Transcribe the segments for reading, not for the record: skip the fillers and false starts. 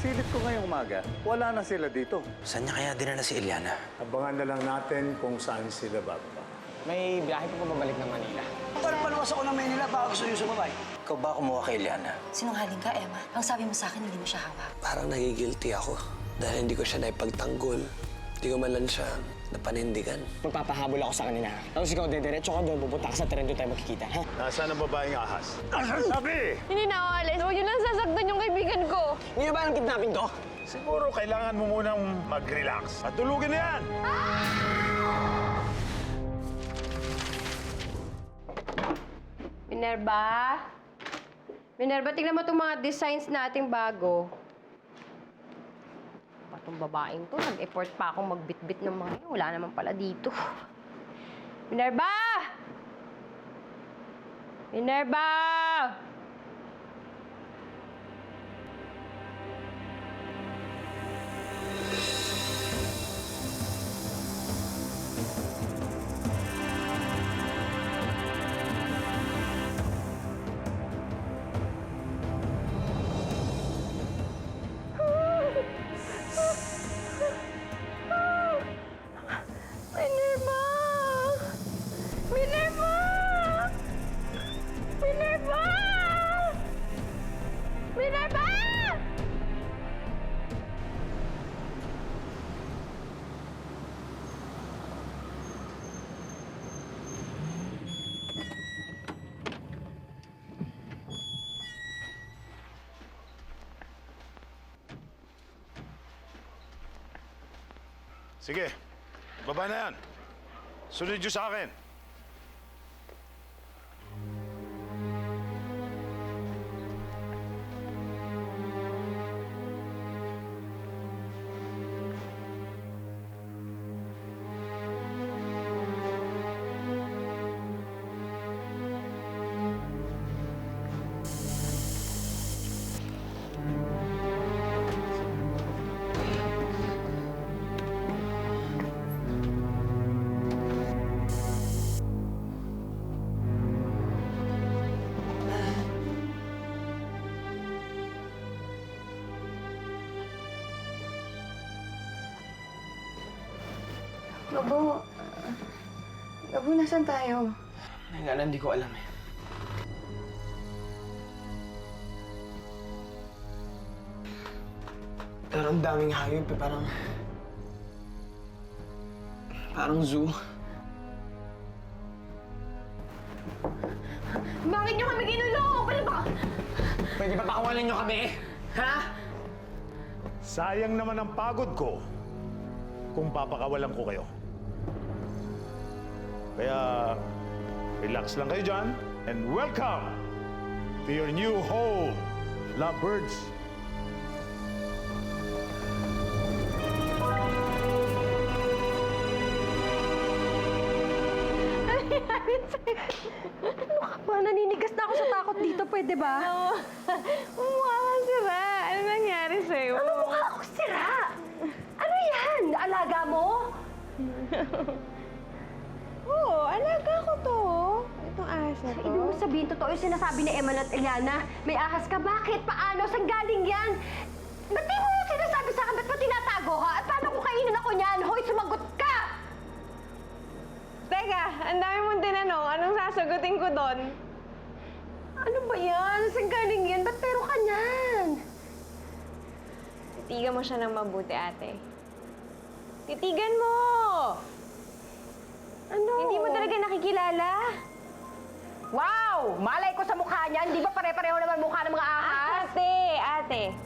Pagsilip ko ngayong umaga, wala na sila dito. Saan niya kaya dinala si Eliana? Abangan na lang natin kung saan sila bababa. May biyahe po pabalik ng Manila. Paluwas ako ng Maynila, baka gusto niyo sumabay. Ikaw ba kumuha kay Eliana? Sinungaling ka, Emma. Ang sabi mo sa akin, hindi mo siya hawak. Parang nagigilty ako dahil hindi ko siya naipagtanggol. Hindi ko man lang siya napanindigan. Magpapahabol ako sa kanila. Tapos ikaw, dediretso ka doon, pupunta ka sa tren doon tayo magkikita, ha? Nasaan ang babaeng ahas? Nasaan sabi? Hindi na ako alis. Huwag yun lang sasaktan yung kaibigan ko. Hindi na ba ang kidnapping to? Siguro kailangan mo munang mag-relax. At tulugin na yan! Minerva? Minerva, tingnan mo itong mga designs nating bago. Itong babaeng to, nag-effort pa akong magbitbit ng mga yun. Wala naman pala dito. Minerva! Minerva! Minerva! Minerva! Minerva! Minerva! Sige, baba na yan. Sunod niyo sa akin. Gabo, Gabo, nasan tayo? Ay, nga lang, hindi ko alam eh. Pero ang daming hayop eh, parang... Parang zoo. Bakit niyo kami ginulong? Pwede ba? Pwede ba pakawalan niyo kami? Ha? Sayang naman ang pagod ko kung papakawalan ko kayo. Kaya, relax lang kayo dyan. And welcome to your new home, lovebirds. Ano ka ba? Naninigas na ako sa takot dito. Pwede ba? Mukha kang sira. Ano nangyari sa'yo? Ano mukha ako sira? Ano yan? Alaga mo? Oo, alaga ko to. Itong asa to. Ibig mo sabihin, totoo yung sinasabi ni Emma at Eliana? May ahas ka? Bakit? Paano? Saan galing yan? Ba't di mo sinasabi sa akin? Ba't mo tinatago ka? At paano kung kainin ako niyan? Hoy, sumagot ka! Teka, ang dami mong tinanong. Anong sasagutin ko doon? Ano ba yan? Saan galing yan? Ba't pero ka niyan? Titigan mo siya ng mabuti, ate. Titigan mo! Ano? Hindi mo talaga nakikilala? Wow! Malay ko sa mukha niyan. Di ba pare-pareho naman mukha ng mga ahas? Ate.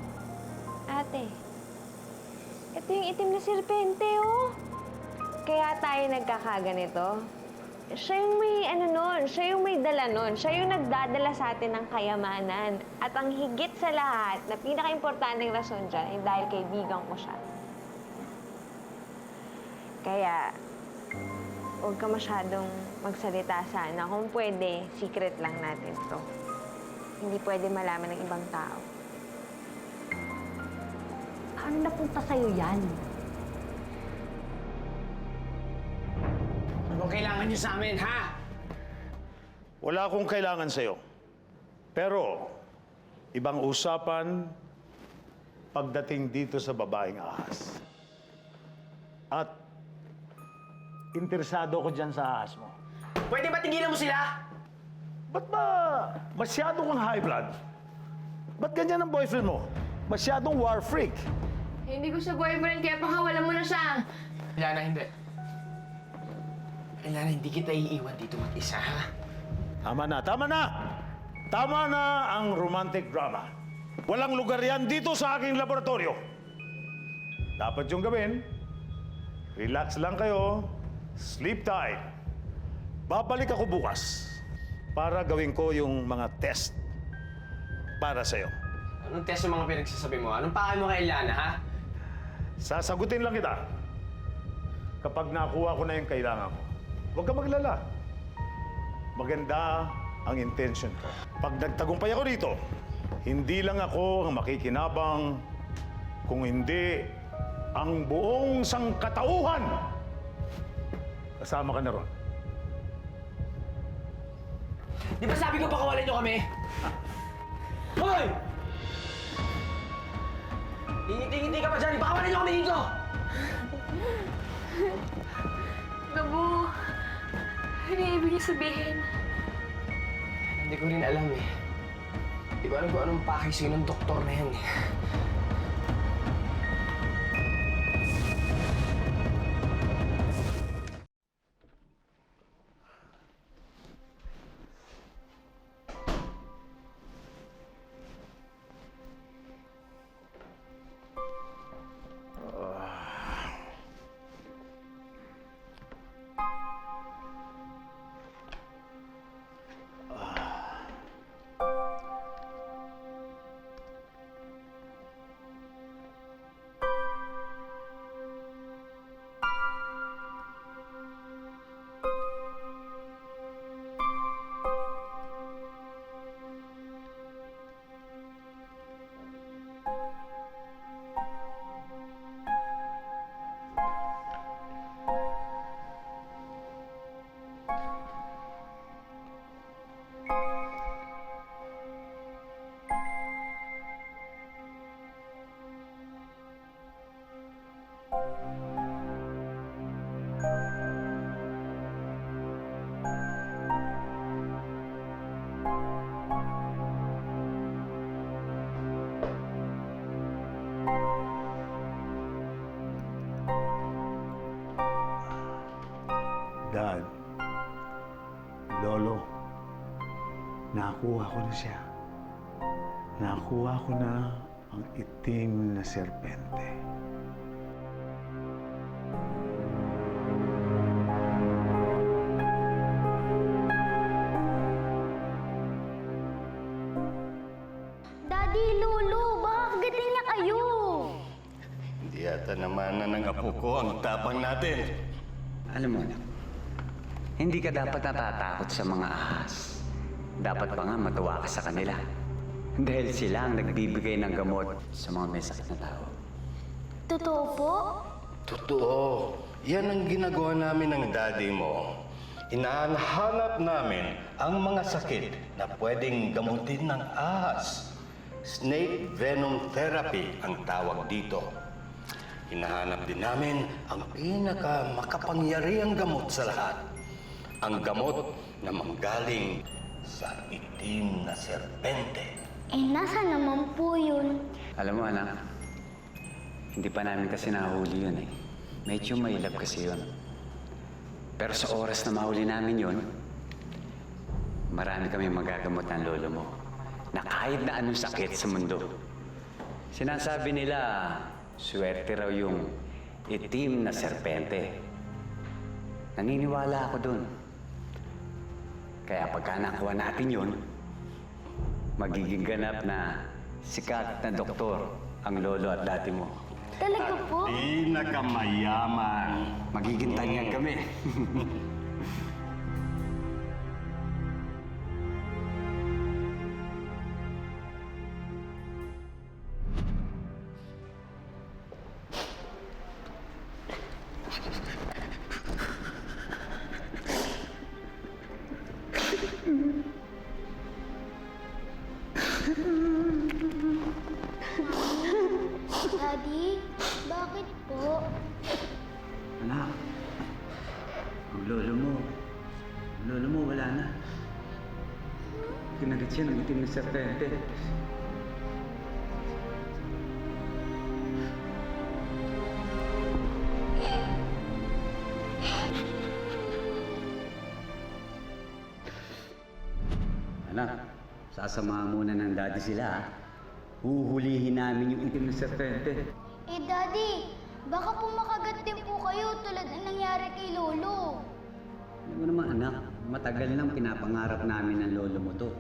Ito yung itim na serpente, oh. Kaya tayo nagkakaganito. Siya yung may siya yung may dala nun. Siya yung nagdadala sa atin ng kayamanan. At ang higit sa lahat, na pinaka-importanteng rason dyan, ay dahil kaibigan ko siya. Kaya, huwag ka masyadong magsalita sana. Kung pwede, secret lang natin to. Hindi pwede malaman ng ibang tao. Paano napunta sa'yo yan? Anong kailangan niyo sa amin, ha? Wala akong kailangan sa'yo. Pero, ibang usapan, pagdating dito sa babaeng ahas. At interesado ko dyan sa ahas mo. Pwede ba tigilan mo sila? Ba't ba masyado kang high blood? Ba't ganyan ang boyfriend mo? Masyadong war freak. Hindi ko siya boyfriend, kaya pakawalan mo na siya. Eliana, hindi. Eliana, hindi kita iiwan dito mag-isa, ha? Tama na, tama na! Tama na ang romantic drama. Walang lugar yan dito sa aking laboratorio. Dapat yung gawin, relax lang kayo, sleep tight. Babalik ako bukas para gawin ko yung mga test para sa'yo. Anong test yung mga pinagsasabi mo? Anong pakay mo kay Eliana, ha? Sasagutin lang kita kapag nakuha ko na yung kailangan ko. Huwag ka maglala. Maganda ang intention ko. Pag nagtagumpay ako dito, hindi lang ako ang makikinabang, kung hindi ang buong sangkatauhan. Kasama ka na ron. Di ba sabi ko pakawalan niyo kami? Hoy! Ingiti-ngiti ka pa dyan. Pakawalan niyo kami dito! Gabo, ano yung ibig sabihin? Hindi ko rin alam eh. Di ko alam kung anong pakis ng doktor na yan eh. Dad, Lolo, nakuha ko na siya. Nakuha ko na ang itim na serpente. Daddy, Lolo, baka kagatin niya kayo. Hindi yata naman na ng apo ko ang tapang natin. Alam mo, anak, hindi ka dapat natatakot sa mga ahas. Dapat pa nga matuwa ka sa kanila. Dahil sila ang nagbibigay ng gamot sa mga may sakit na tao. Totoo po? Totoo. Yan ang ginagawa namin ng daddy mo. Inahanap namin ang mga sakit na pwedeng gamutin ng ahas. Snake venom therapy ang tawag dito. Hinahanap din namin ang pinakamakapangyarihang gamot sa lahat. Ang gamot na manggaling sa itim na serpente. Eh, nasa naman po yun? Alam mo, anak, hindi pa namin kasi nahuli yun eh. Medyo mailap kasi yun. Pero sa oras na mahuli namin yun, marami kami magagamot ng lolo mo na kahit na anong sakit sa mundo. Sinasabi nila, swerte raw yung itim na serpente. Naniniwala ako dun. Kaya pagka nakuha natin yun, magiging ganap na sikat na doktor ang lolo at dati mo. Talaga po? Pinakamayaman. Magiging tanyag kami. Sakit siya ng itim na serpente. Anak, sasamahan muna ng daddy sila, ha? Huhulihin namin yung itim na serpente. Eh, Daddy, baka po makagat din po kayo tulad ng nangyari kay Lolo. Alam mo naman, anak, matagal nang pinapangarap namin ng lolo mo to.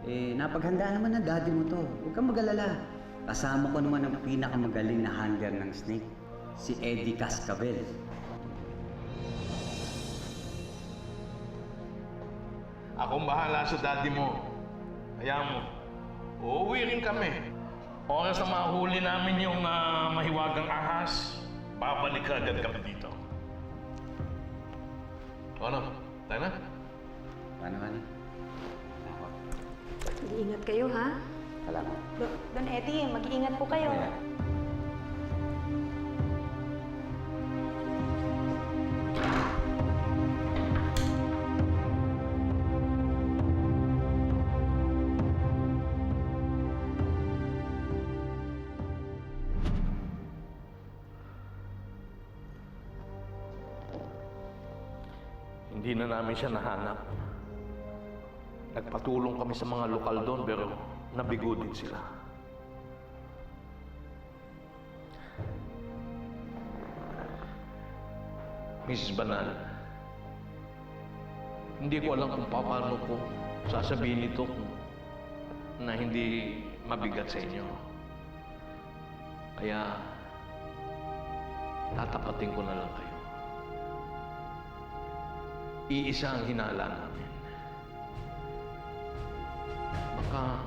Eh, napaghanda naman ng daddy mo to. Huwag kang mag-alala. Kasama ko naman ang pinakamagaling na handler ng snake, si Eddie Cascabel. Akong bahala sa daddy mo. Kaya mo, uuwi rin kami. Oras na mahuli namin yung mahiwagang ahas, babalik agad kami dito. Ano? Tayo na? Paano? Mag-iingat kayo, ha? Salamat. Don Eddie, mag-iingat po kayo. Hindi na namin siya nahanap. Nagpatulong kami sa mga lokal doon pero nabigo din sila. Mrs. Banal, hindi ko alam kung paano ko sasabihin ito na hindi mabigat sa inyo. Kaya tatapatin ko na lang kayo. Iisa ang hinala namin. Baka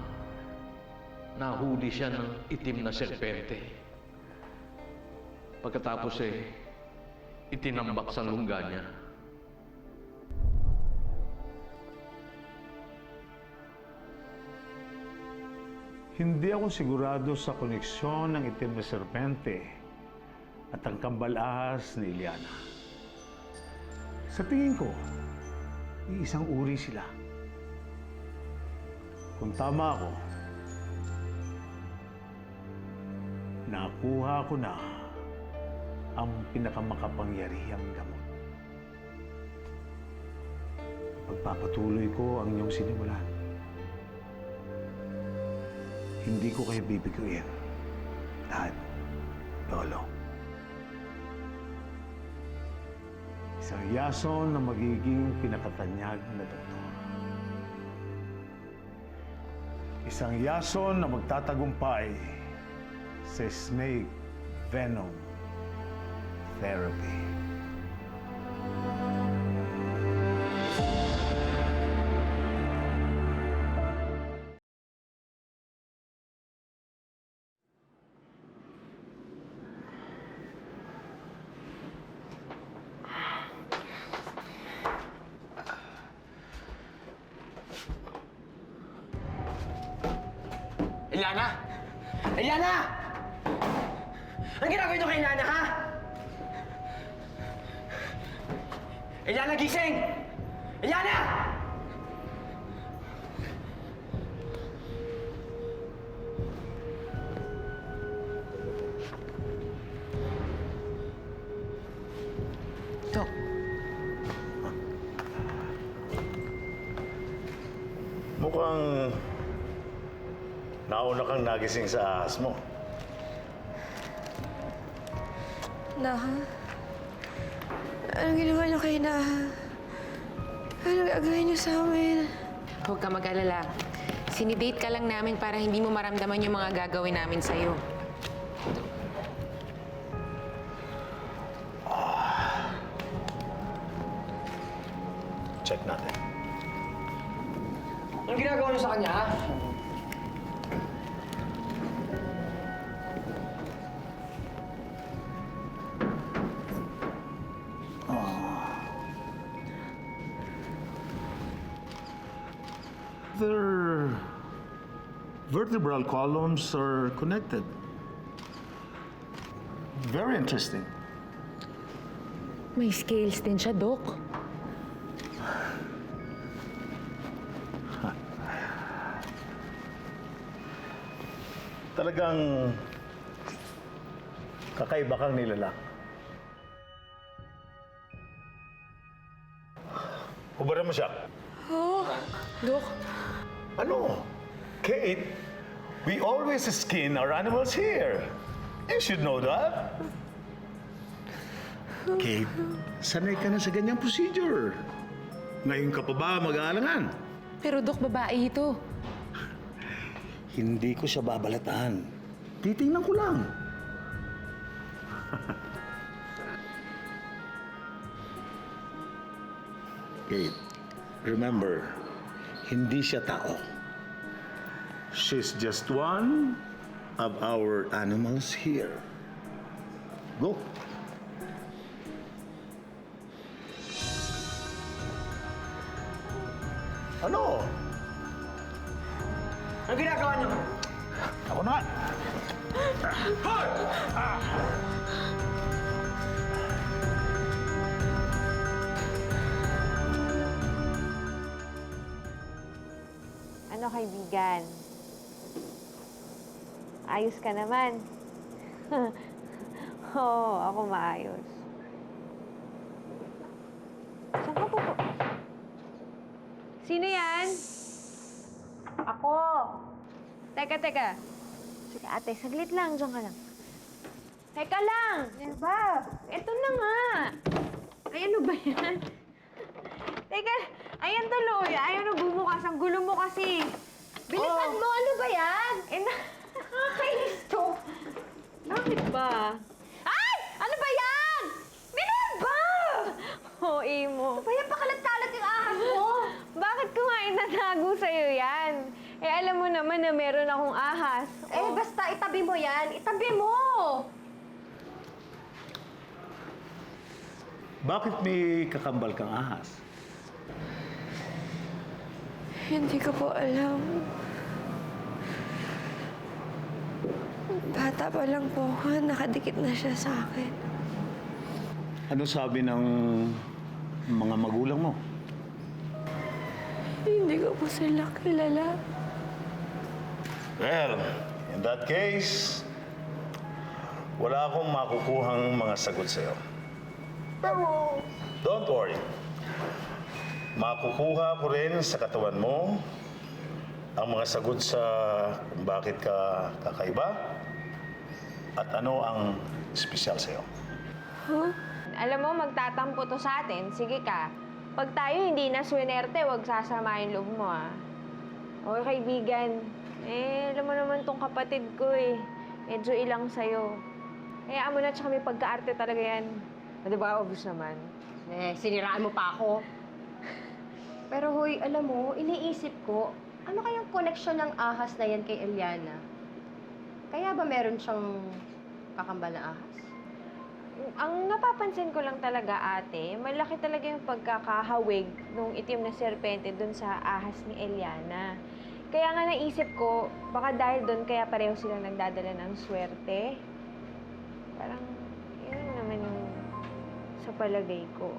nahuli siya ng itim na serpente. Pagkatapos itinambak sa lungga niya. Hindi ako sigurado sa koneksyon ng itim na serpente at ang kambal-ahas ni Ilyana. Sa tingin ko, iisang uri sila. Kung tama ako, nakuha ko na ang pinakamakapangyarihang gamot. Pagpapatuloy ko ang inyong sinimulan. Hindi ko kayo bibiguin. Dad, Lolo. Isang yason na magiging pinakatanyag na doktor. Isang yason na magtatagumpay sa snake venom therapy. Ilyana! Ilyana! Anong ginagawa niyo kay Ilyana, ha? Ilyana, gising! Ilyana! Dok, Mukhang nauna kang nagising sa ahas mo. Naha? Anong ginawa niyo kay Naha? Anong gagawin niyo sa amin? Huwag ka mag-alala. Sinidate ka lang namin para hindi mo maramdaman yung mga gagawin namin sa'yo. Check natin. Anong ginagawa niyo sa kanya, ha? Their vertebral columns are connected. Very interesting. May scales din siya, Dok. Talagang kakaiba kang nilalang. Hubaran mo siya. Dok, Ano? Kate, we always skin our animals here. You should know that. Kate, sanay ka na sa ganyang procedure. Ngayon ka pa ba mag-aalangan? pero Dok, babae ito. Hindi ko siya babalatan. Titingnan ko lang. Kate, remember, hindi siya tao. She's just one of our animals here. Go. Ano? Ano ginagawa niyo? Ako na. Ano, kaibigan? Ayos ka naman. Oo, ako maayos. Saan ka po? Sino yan? Ako. Teka. Sige, ate, saglit lang. Diyan ka lang. Teka lang. Ano ba? Ito na nga. Ay, ano ba yan? Teka, ayan tuloy. Ayaw na bumukas. Ang gulo mo kasi. Bilisan mo, ano ba yan? Nakakainis to. Bakit ba? Ay! Ano ba yan? Minerva! Oo, Imo. Ano ba yan? Pakalat-kalat yung ahas mo. Bakit ko nga inatago sa'yo yan? Eh, alam mo naman na meron akong ahas. Eh, basta itabi mo yan. Itabi mo! Bakit may kakambal kang ahas? Hindi ko po alam. Bata pa lang po ako, nakadikit na siya sa akin. Ano sabi ng mga magulang mo? Hindi ko po sila kilala. Well, in that case, wala akong makukuhang mga sagot sa'yo. Pero, don't worry. Makukuha ko rin sa katawan mo ang mga sagot sa kung bakit ka kakaiba at ano ang espesyal sa'yo. Alam mo, magtatampo to sa atin. Sige ka. Pag tayo hindi na swinerte, huwag sasama yung loob mo, ah. Okay, kaibigan. Eh, alam mo naman tong kapatid ko, eh. Medyo ilang sa'yo. Hayaan mo na, tsaka may pagkaarte talaga yan. O, diba? Obvious naman. Eh, siniraan mo pa ako. Pero hoy, alam mo, iniisip ko, ano kayang koneksyon ng ahas na yan kay Eliana? Kaya ba meron siyang kakambal na ahas? Ang napapansin ko lang talaga, ate, malaki talaga yung pagkakahawig nung itim na serpente dun sa ahas ni Eliana. Kaya nga naisip ko, baka dahil dun kaya pareho silang nagdadala ng swerte. Parang, yun naman yung sa palagay ko.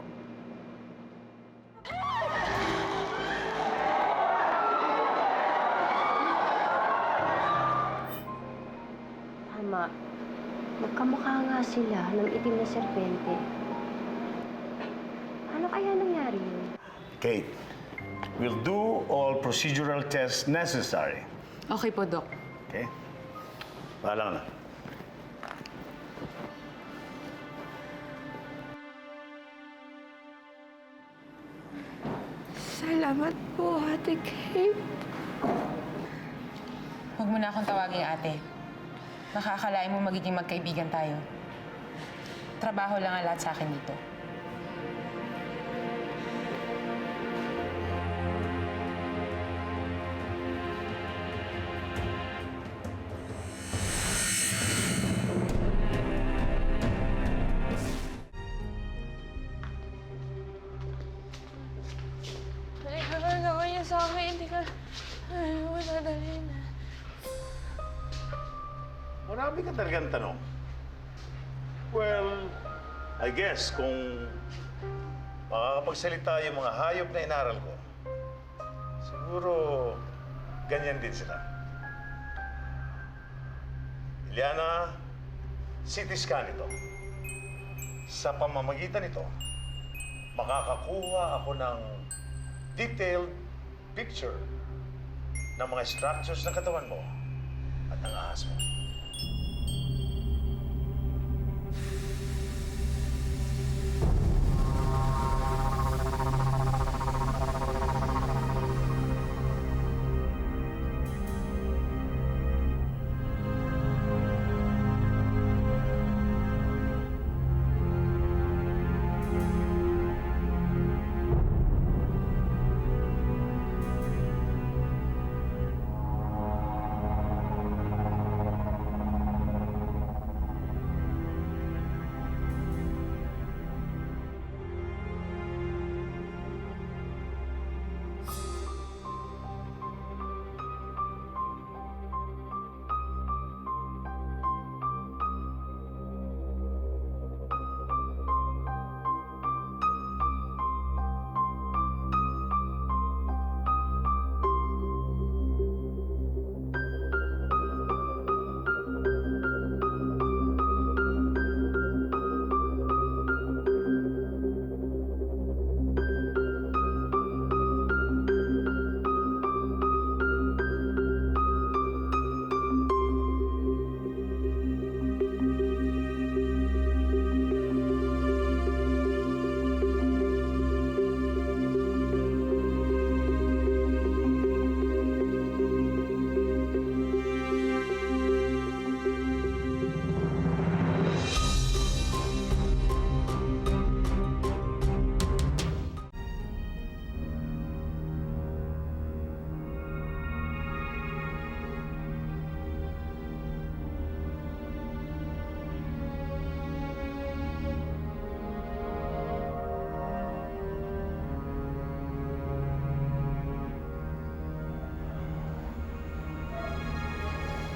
Tama. Magkamukha nga sila ng itim na serpente. Ano kaya nangyari yun? Kate, we'll do all procedural tests necessary. Okay po, Dok. Okay? Bahala na. Salamat po, Ate Kate. Huwag mo na akong tawagin, ate. Nakakalain mo magiging magkaibigan tayo. Trabaho lang ang lahat sa akin dito. Gawin niya sa akin, hindi ka... Ay, madadali na. Marami ka talagang tanong. Well, I guess kung makakapagsalita yung mga hayop na inaral ko, siguro ganyan din sila. Liana, CT scan ito. Sa pamamagitan nito, makakakuha ako ng detailed picture ng mga structures ng katawan mo at ng ahas mo.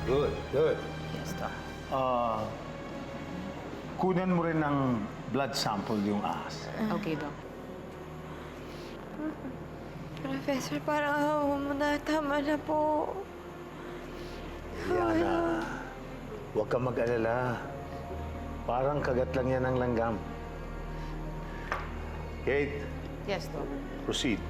Good, good. Yes, Doc. Kunan mo rin ng blood sample yung ahas. Okay, Doc. Professor, parang awa mo na. Tama na po. Liana, huwag ka mag-alala. Parang kagat lang yan ng langgam. Kate, Yes, Doc. proceed.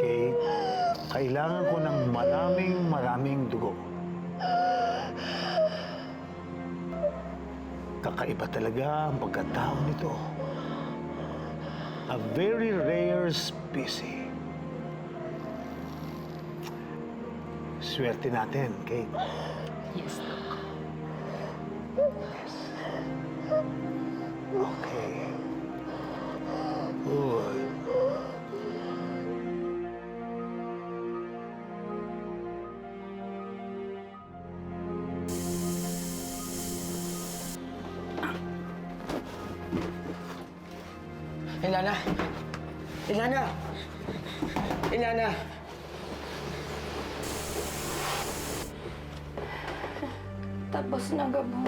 Kate, kailangan ko ng maraming dugo. Kakaiba talaga ang pagkatao nito. A very rare species. Swerte natin, Kate. Yes, Doc. Okay. Good. Ilana! Ilana! Ilana! Tapos na, Gabo.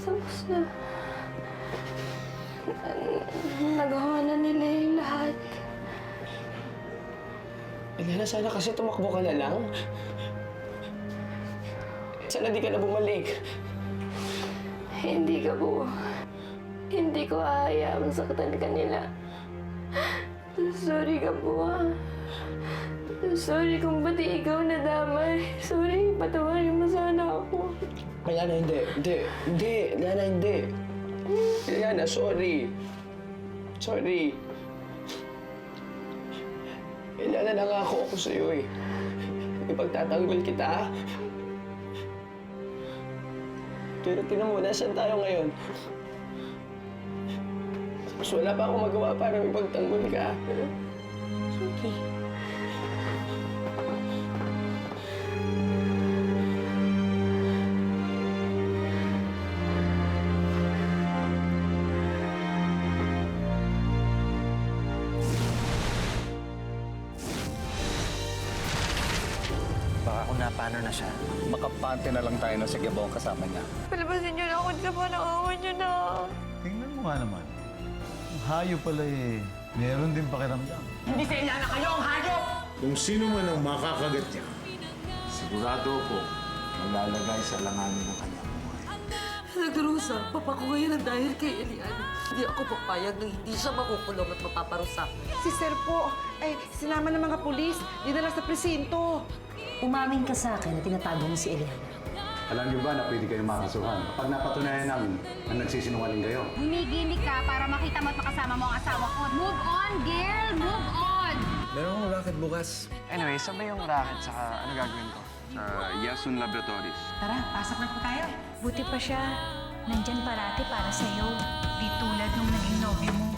Tapos na. Nagawa na nila yung lahat. Ilana, sana kasi tumakbo ka na lang. Sana di ka na bumalik. Hindi, Gabo. Hindi ko hahayaan saktan ka nila. Sorry, Gabo. Sorry kung ba't ikaw nadamay. Sorry, patawarin mo sana ako. Ilana, hindi. Hindi. Ilana, hindi. Ilana, sorry. Sorry. Ilana, nangako ako sa'yo eh. Ipagtatanggol kita. Pero tingnan mo, nasaan tayo ngayon? Tapos wala pa akong magawa para ipagtanggol ka. Sorry. na, paano na siya? Makapante na lang tayo na si Gabong kasama niya. Palabasin niyo na ako sa panangawan niyo na. Tingnan mo nga naman. Ang hayop pala eh, meron din pakiramdam. Hindi sa Eliana kayo ang hayop! Kung sino man ang makakagat niya, sigurado ko malalagay sa langanin ng kanyang buhay. Nagdurusa, papa ko ngayon ang dahil kay Eliana. Hindi ako papayag na hindi siya makukulong at mapaparusa. Si Sir po, ay sinama ng mga pulis, dinala sa presinto. Umamin ka sa akin na tinatago mo si Eliana. Alam niyo ba na pwede kayong makasuhan kapag napatunayan namin na nagsisinungaling kayo? Humigilig ka para makita mo at makasama mo ang asawa ko. Move on, girl! Move on! Meron akong racket bukas. Anyway, saan ba yung racket saka ano gagawin ko? Sa Yasun Laboratories. Tara, pasok na po tayo. Buti pa siya. Nandyan parati para sa'yo. Di tulad nung naging nobyo mo.